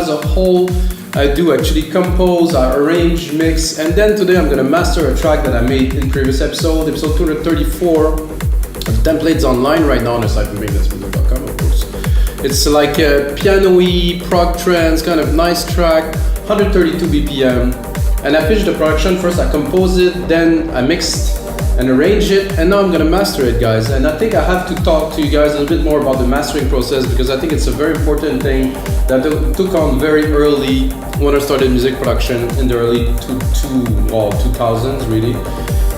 as a whole. I do actually compose, I arrange, mix, and then today I'm gonna master a track that I made in previous episode 234. The template's online right now on the site from MakeThisMusic.com, of course. It's like a piano-y, prog trance, kind of nice track, 132 BPM. And I finished the production. First I composed it, then I mixed and arranged it, and now I'm gonna master it, guys. And I think I have to talk to you guys a little bit more about the mastering process, because I think it's a very important thing that I took on very early when I started music production in the early 2000s, really.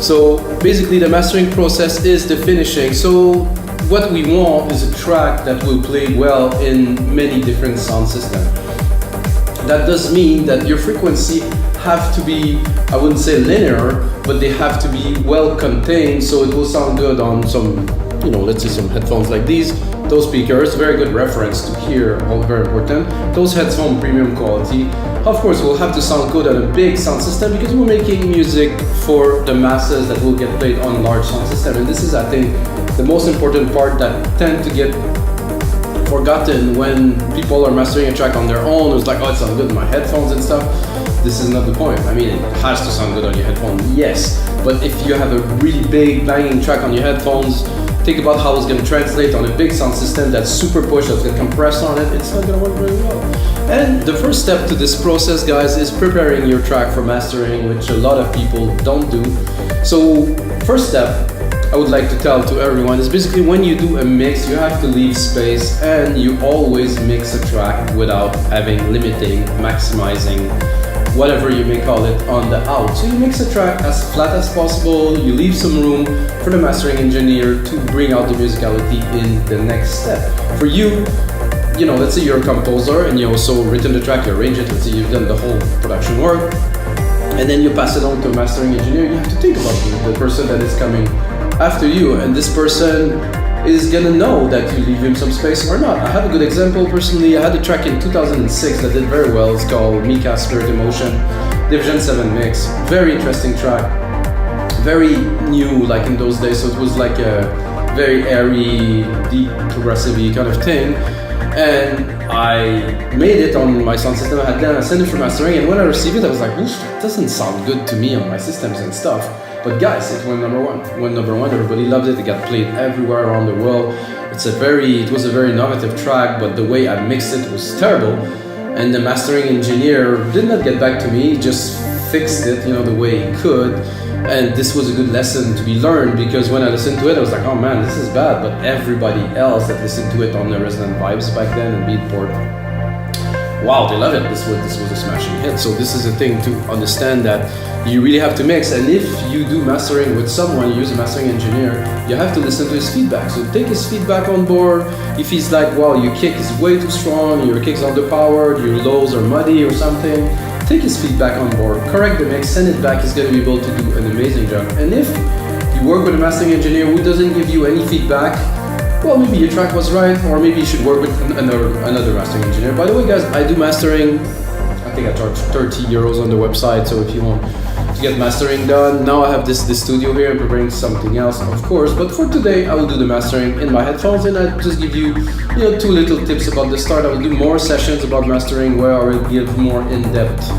So basically the mastering process is the finishing. So what we want is a track that will play well in many different sound systems. That does mean that your frequency have to be, I wouldn't say linear, but they have to be well contained, so it will sound good on some, you know, let's say some headphones like these. Those speakers, very good reference to hear, all very important. Those headphones, premium quality. Of course, we'll have to sound good on a big sound system because we're making music for the masses that will get played on a large sound system. And this is, I think, the most important part that tend to get forgotten when people are mastering a track on their own. It's like, oh, it sounds good in my headphones and stuff. This is not the point. I mean, it has to sound good on your headphones, yes. But if you have a really big banging track on your headphones, think about how it's going to translate on a big sound system that's super push, that's going to compress on it. It's not going to work very well. And the first step to this process, guys, is preparing your track for mastering, which a lot of people don't do. So first step I would like to tell to everyone is basically when you do a mix, you have to leave space, and you always mix a track without having limiting, maximizing, whatever you may call it, on the out. So you mix a track as flat as possible, you leave some room for the mastering engineer to bring out the musicality in the next step. For you, you know, let's say you're a composer and you also written the track, you arrange it, let's say you've done the whole production work, and then you pass it on to a mastering engineer. You have to think about the person that is coming after you, and this person is gonna know that you leave him some space or not. I have a good example personally. I had a track in 2006 that did very well. It's called Mika Spirit Emotion, Division 7 mix. Very interesting track, very new like in those days, so it was like a very airy, deep, progressive kind of thing. And I made it on my sound system I had then. I sent it for mastering, and when I received it I was like, oof, it doesn't sound good to me on my systems and stuff. But guys, it went number one. Everybody loved it. It got played everywhere around the world. It was a very innovative track, but the way I mixed it was terrible. And the mastering engineer did not get back to me. He just fixed it, you know, the way he could. And this was a good lesson to be learned, because when I listened to it, I was like, oh man, this is bad. But everybody else that listened to it on the Resonant Vibes back then and Beatport, wow, they love it. This was a smashing hit. So this is a thing to understand, that you really have to mix. And if you do mastering with someone, you use a mastering engineer, you have to listen to his feedback. So take his feedback on board. If he's like, well, your kick is way too strong, your kick's underpowered, your lows are muddy or something, take his feedback on board, correct the mix, send it back. He's going to be able to do an amazing job. And if you work with a mastering engineer who doesn't give you any feedback, well, maybe your track was right, or maybe you should work with another mastering engineer. By the way, guys, I do mastering. I think I charge 30 euros on the website, so if you want to get mastering done. Now I have this studio here, I'm preparing something else, of course, but for today I will do the mastering in my headphones, and I'll just give you, two little tips about the start. I will do more sessions about mastering where I will give more in-depth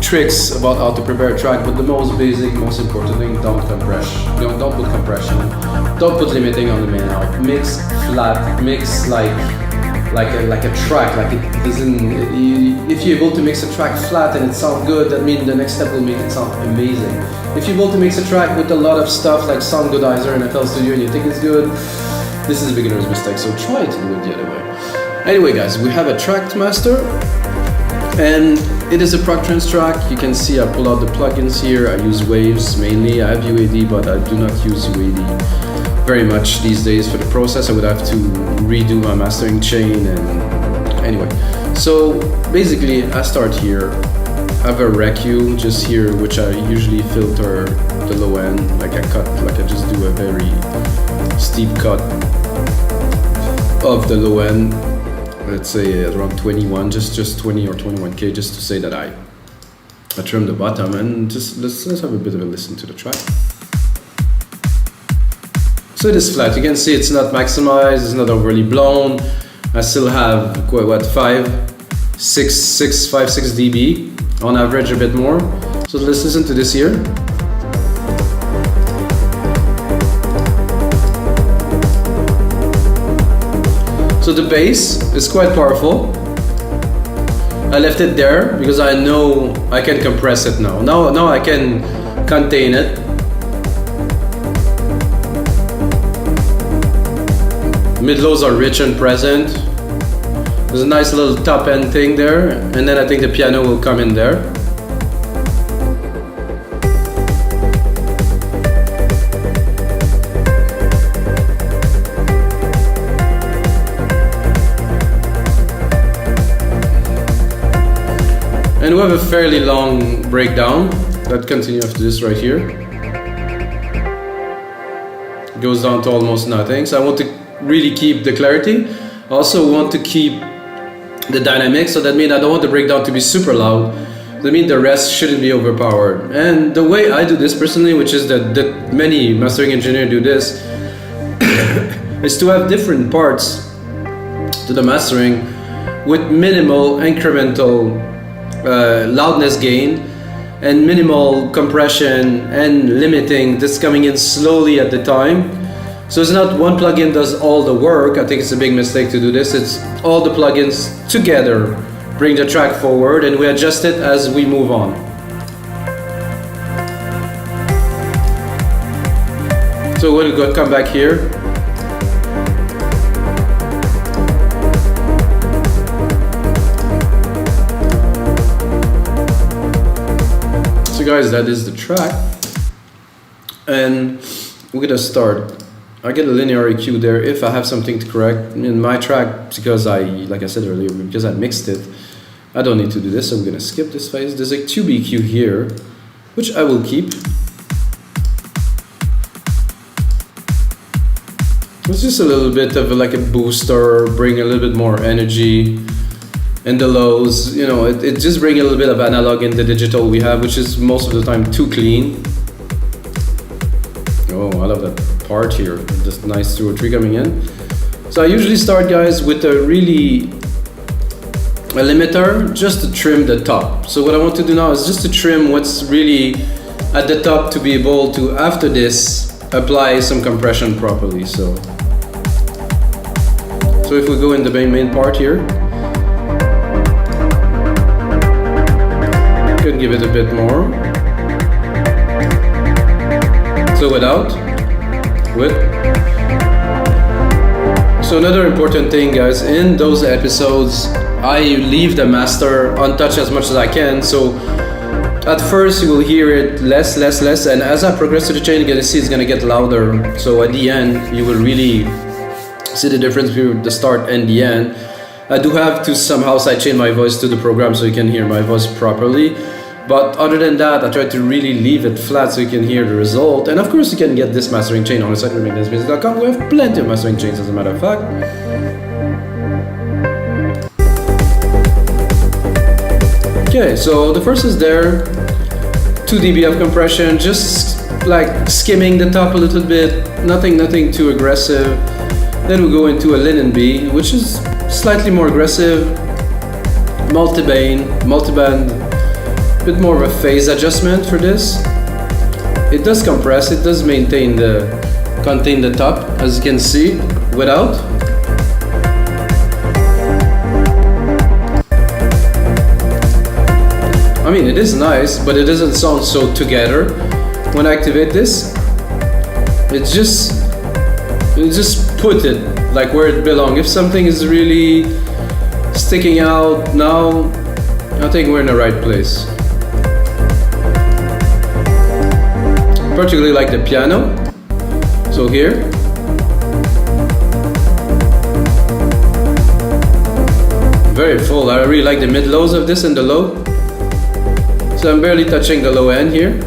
tricks about how to prepare a track, but the most basic, most important thing, don't compress. Don't put compression, don't put limiting on the main out. Mix flat, mix like a track, like it doesn't. If you're able to mix a track flat and it sounds good, that means the next step will make it sound amazing. If you're able to mix a track with a lot of stuff like Sound Goodizer and FL Studio and you think it's good, this is a beginner's mistake, so try to do it the other way. Anyway, guys, we have a track to master, and it is a prog trance track. You can see I pull out the plugins here. I use Waves mainly. I have UAD, but I do not use UAD very much these days for the process. I would have to redo my mastering chain, and anyway. So basically I start here. I have a REQ just here, which I usually filter the low end, like I just do a very steep cut of the low end. Let's say around 21, just 20 or 21K, just to say that I trim the bottom, and just let's have a bit of a listen to the track. So it is flat. You can see it's not maximized, it's not overly blown. I still have 5 656 dB on average, a bit more. So let's listen to this here. So the bass is quite powerful. I left it there because I know I can compress it now. Now I can contain it. Mid-lows are rich and present. There's a nice little top end thing there, and then I think the piano will come in there. And we have a fairly long breakdown that continues after this right here. It goes down to almost nothing. So I want to really keep the clarity. I also want to keep the dynamics, so that means I don't want the breakdown to be super loud. That means the rest shouldn't be overpowered. And the way I do this personally, which is that many mastering engineers do this, is to have different parts to the mastering with minimal incremental loudness gain and minimal compression and limiting that's coming in slowly at the time. So it's not one plugin does all the work. I think it's a big mistake to do this. It's all the plugins together bring the track forward, and we adjust it as we move on. So we'll come back here. So guys, that is the track, and we're gonna start. I get a linear EQ there if I have something to correct. In my track, because like I said earlier, because I mixed it, I don't need to do this, so I'm gonna skip this phase. There's a tube EQ here, which I will keep. It's just a little bit of like a booster, bring a little bit more energy. And the lows, you know, it just brings a little bit of analog in the digital we have, which is most of the time too clean. Oh, I love that part here, just nice 2 or 3 coming in. So I usually start, guys, with a limiter just to trim the top. So what I want to do now is just to trim what's really at the top to be able to, after this, apply some compression properly. So if we go in the main part here, can give it a bit more. So with. So another important thing, guys, in those episodes, I leave the master untouched as much as I can. So at first you will hear it less, and as I progress to the chain, you're gonna see it's gonna get louder. So at the end, you will really see the difference between the start and the end. I do have to somehow sidechain my voice to the program so you can hear my voice properly. But other than that, I try to really leave it flat so you can hear the result. And of course, you can get this mastering chain on the site, replica.com. We have plenty of mastering chains, as a matter of fact. Okay, so the first is there. 2 dB of compression, just like skimming the top a little bit. Nothing too aggressive. Then we go into a LinMb, which is slightly more aggressive. Multiband. Bit more of a phase adjustment for this. It does compress, it does contain the top, as you can see, without. I mean, it is nice, but it doesn't sound so together. When I activate this, it just put it like where it belongs. If something is really sticking out now, I think we're in the right place. Particularly like the piano. So here. Very full. I really like the mid-lows of this and the low. So I'm barely touching the low end here.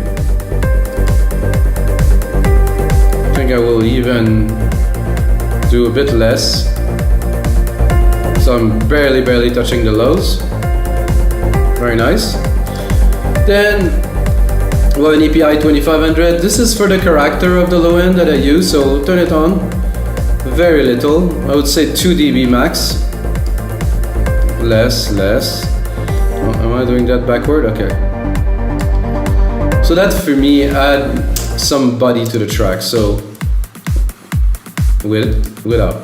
I think I will even do a bit less. So I'm barely touching the lows. Very nice. Then we have an API 2500. This is for the character of the low end that I use, so turn it on. Very little, I would say 2 dB max. less. Oh, am I doing that backward? Okay. So that for me add some body to the track. So without.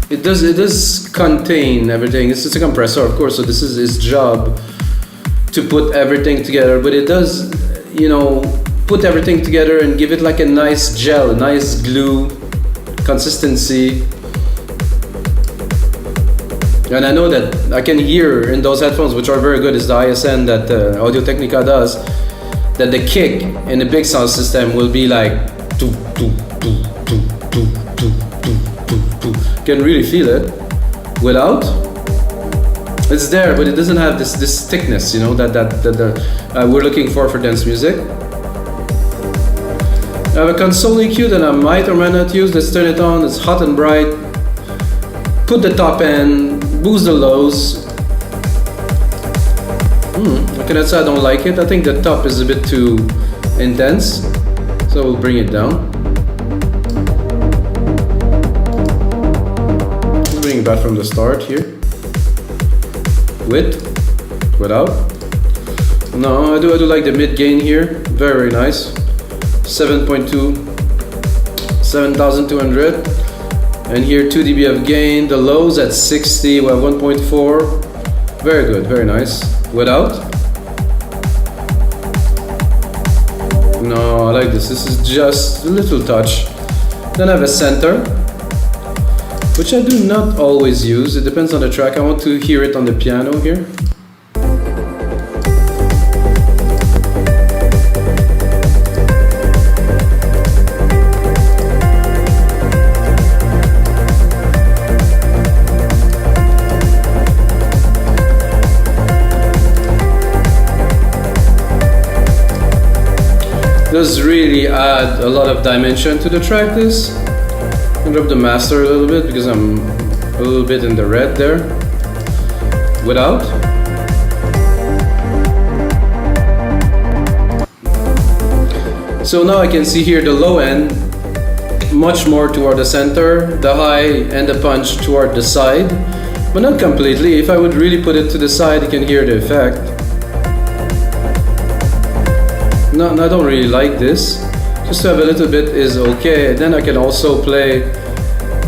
It does contain everything. It's just a compressor, of course, so this is its job to put everything together, but it does, you know, put everything together and give it like a nice gel, a nice glue consistency. And I know that I can hear in those headphones, which are very good, is the ISN that Audio Technica does, that the kick in the big sound system will be like doo, doo, doo, doo, doo, doo, doo, doo, doo. You can really feel it. Without, it's there, but it doesn't have this thickness, you know, that we're looking for dense music. I have a console EQ that I might or might not use. Let's turn it on. It's hot and bright. Put the top end, boost the lows. I cannot say I don't like it. I think the top is a bit too intense, so we'll bring it down. Bring it back from the start here. Without. No, I do like the mid gain here. Very nice. 7.2, 7,200. And here 2 dB of gain. The lows at 60, we have 1.4. Very good, very nice. Without. No, I like this. This is just a little touch. Then I have a center, which I do not always use. It depends on the track. I want to hear it on the piano here. Does really add a lot of dimension to the track. This. I'll drop the master a little bit because I'm a little bit in the red there. Without. So now I can see here the low end much more toward the center, the high and the punch toward the side, but not completely. If I would really put it to the side, you can hear the effect. No, I don't really like this. Just to have a little bit is okay. Then I can also play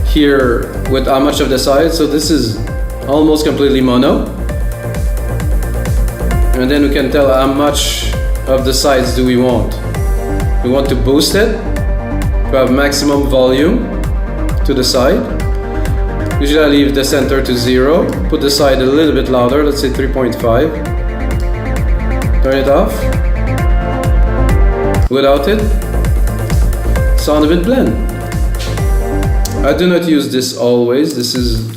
here with how much of the side. So this is almost completely mono. And then we can tell how much of the sides do we want. We want to boost it to have maximum volume to the side. Usually I leave the center to 0. Put the side a little bit louder, let's say 3.5. Turn it off. Without it, sound a bit bland. I do not use this always. This is,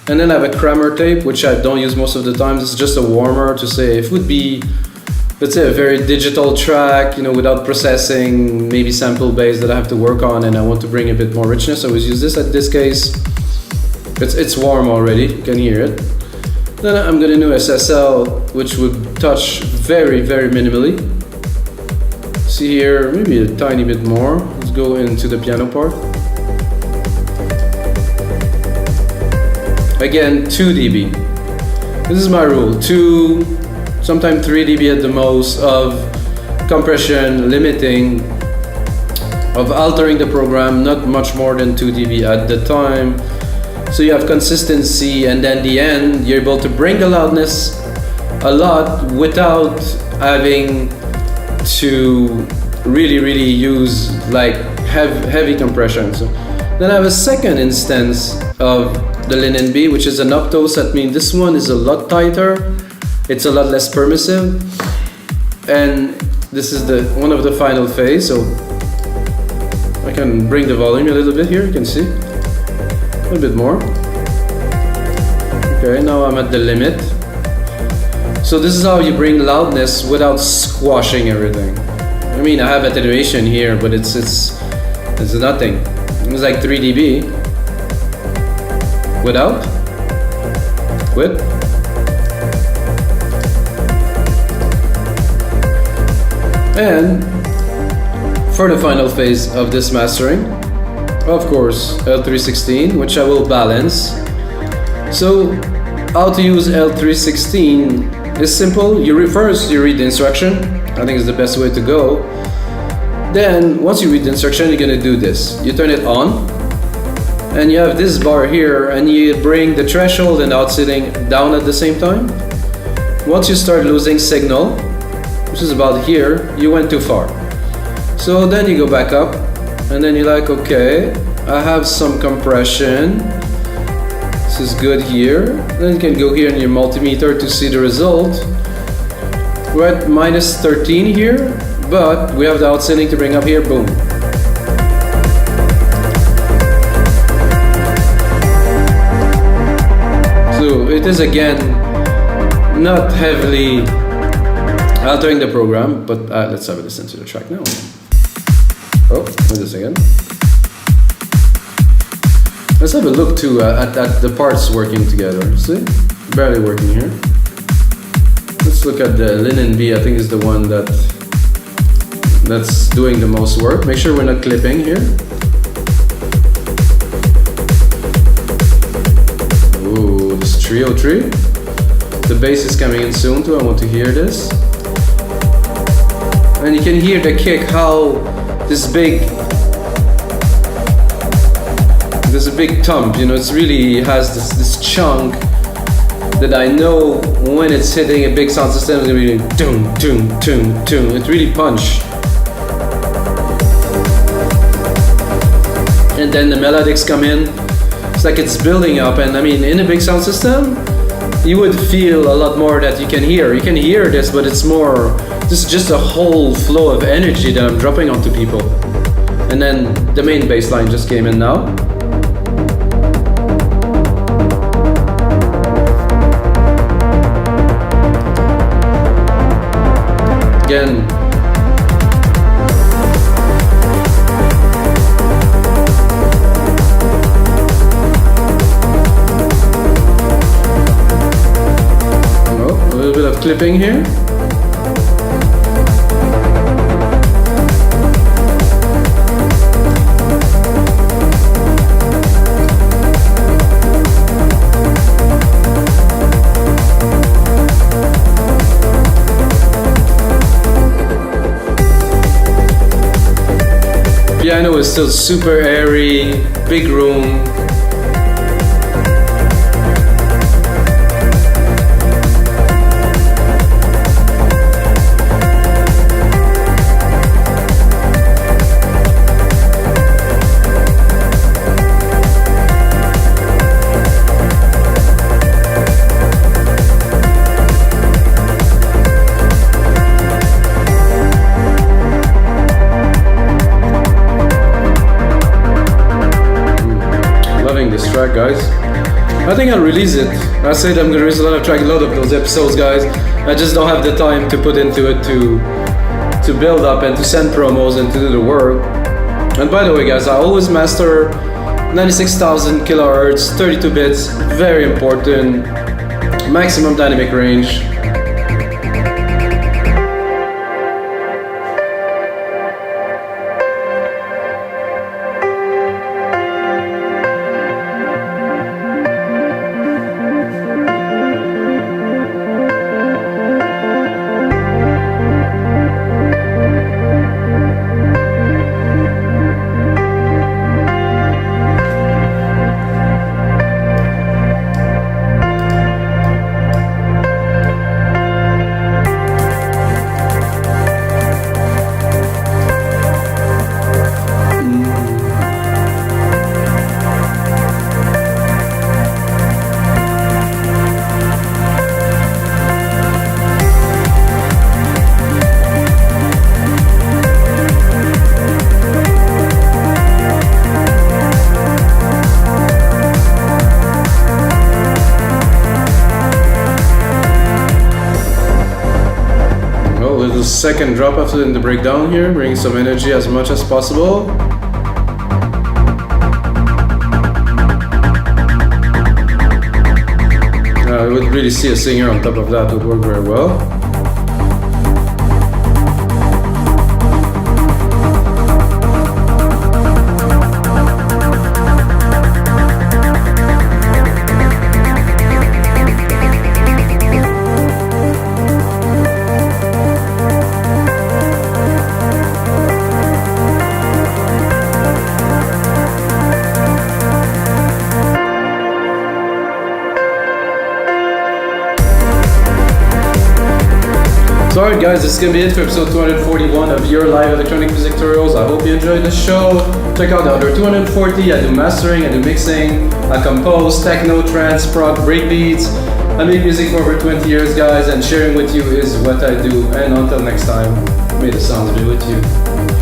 and then I have a Kramer tape, which I don't use most of the time. This is just a warmer to say if it would be, let's say, a very digital track, you know, without processing, maybe sample based that I have to work on, and I want to bring a bit more richness. I always use this. At this case, it's warm already. You can hear it. Then I'm gonna do SSL, which would touch very, very minimally. See here, maybe a tiny bit more. Let's go into the piano part. Again, 2 dB. This is my rule. 2, sometimes 3 dB at the most of compression, limiting, of altering the program, not much more than 2 dB at the time. So you have consistency, and then the end, you're able to bring the loudness a lot without having to really use like heavy compression. So then I have a second instance of the LinMb, which is an opto. So that means this one is a lot tighter, it's a lot less permissive, and this is the one of the final phase. So I can bring the volume a little bit here, you can see a little bit more. Okay, now I'm at the limit. So this is how you bring loudness without squashing everything. I mean, I have attenuation here, but it's nothing. It's like 3 dB. Without. With. And for the final phase of this mastering, of course, L316, which I will balance. So how to use L316 is simple. First you read the instruction. I think it's the best way to go. Then once you read the instruction, you're gonna do this. You turn it on, and you have this bar here, and you bring the threshold and outsetting down at the same time. Once you start losing signal, which is about here, you went too far. So then you go back up, and then you're like, okay, I have some compression. This is good here. Then you can go here in your multimeter to see the result. We're at minus 13 here, but we have the outsetting to bring up here, boom. So it is again not heavily altering the program, but let's have a listen to the track now. Oh, wait a second. Let's have a look too at the parts working together. See? Barely working here. Let's look at the LinMb. I think is the one that's doing the most work. Make sure we're not clipping here. Ooh, this 303. The bass is coming in soon too. I want to hear this. And you can hear the kick, how this big, there's a big thump, you know, it's really has this chunk that I know when it's hitting a big sound system, it's gonna be doom, doom, doom, doom. It really punch. And then the melodics come in. It's like it's building up, and I mean, in a big sound system, you would feel a lot more that you can hear. You can hear this, but it's more, this is just a whole flow of energy that I'm dropping onto people. And then the main bass line just came in now. Again, oh, a little bit of clipping here. Piano is still super airy, big room. This track, guys. I think I'll release it. I said I'm gonna release a lot of those episodes, guys. I just don't have the time to put into it to build up and to send promos and to do the work. And by the way, guys, I always master 96,000 kilohertz, 32 bits, very important, maximum dynamic range. Second drop after in the breakdown here, bring some energy as much as possible. I would really see a singer on top of that would work very well. Alright guys, this is gonna be it for episode 241 of your live electronic music tutorials. I hope you enjoyed the show. Check out the other 240. I do mastering, I do mixing, I compose techno, trance, prog, breakbeats. I make music for over 20 years guys, and sharing with you is what I do. And until next time, may the sounds be with you.